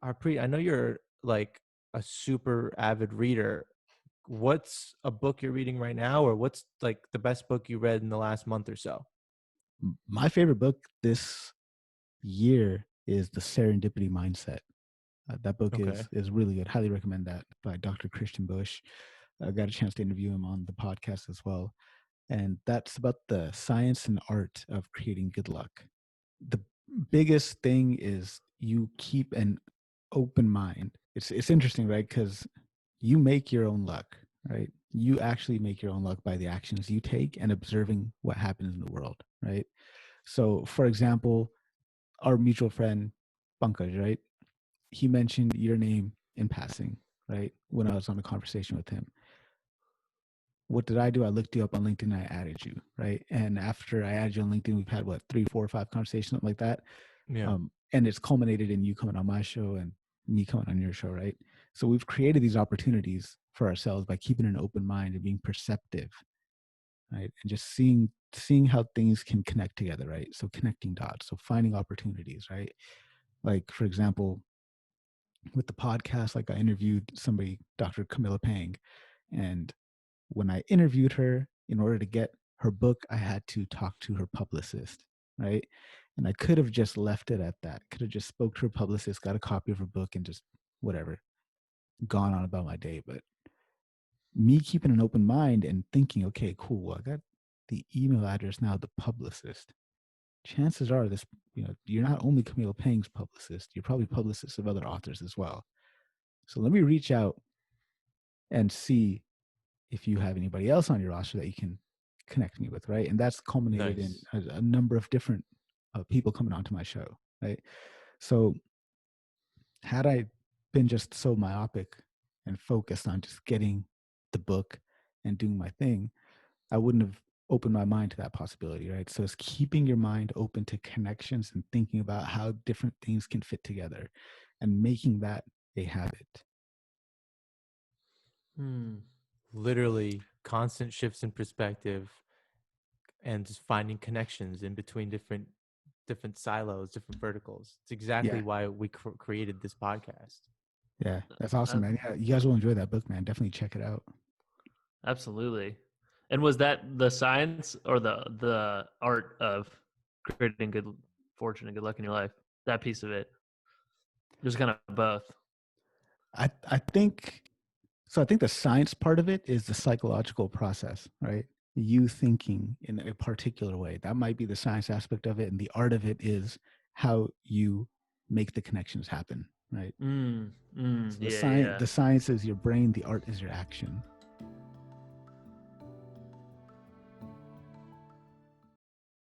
Harpreet, I know you're like a super avid reader. What's a book you're reading right now, or what's like the best book you read in the last month or so? My favorite book this year is The Serendipity Mindset. That book Okay. is really good. Highly recommend that, by Dr. Christian Busch. I got a chance to interview him on the podcast as well. And that's about the science and art of creating good luck. The biggest thing is you keep an open mind. It's interesting, right? Because you make your own luck, right? You actually make your own luck by the actions you take and observing what happens in the world, right? So, for example, our mutual friend Pankaj, right? He mentioned your name in passing, right? When I was on a conversation with him. What did I do? I looked you up on LinkedIn and I added you, right? And after I added you on LinkedIn, we've had what, 3, 4, 5 conversations, something like that. Yeah. And it's culminated in you coming on my show and me coming on your show, right? So we've created these opportunities for ourselves by keeping an open mind and being perceptive, right? And just seeing how things can connect together, right? So connecting dots, so finding opportunities, right? Like, for example, with the podcast, like I interviewed somebody, Dr. Camilla Pang, and when I interviewed her, in order to get her book, I had to talk to her publicist, right? And I could have just left it at that. Could have just spoke to her publicist, got a copy of her book, and just whatever, gone on about my day. But me keeping an open mind and thinking, okay, cool, I got the email address now of the publicist. Chances are this, you're not only Camille Pang's publicist, you're probably publicists of other authors as well. So let me reach out and see if you have anybody else on your roster that you can connect me with, right? And that's culminated in Nice. a number of different people coming onto my show, right? So had I been just so myopic and focused on just getting the book and doing my thing, I wouldn't have opened my mind to that possibility, right? So it's keeping your mind open to connections and thinking about how different things can fit together and making that a habit. Literally constant shifts in perspective and just finding connections in between different silos, different verticals. It's Yeah. exactly why we created this podcast. Yeah. That's awesome, Uh, man. Yeah. You guys will enjoy that book, man. Definitely check it out. Absolutely. And was that the science or the art of creating good fortune and good luck in your life? That piece of it. Just kind of both. I think so. I think the science part of it is the psychological process, right? You thinking in a particular way. That might be the science aspect of it. And the art of it is how you make the connections happen, right? So Yeah. the science is your brain, the art is your action.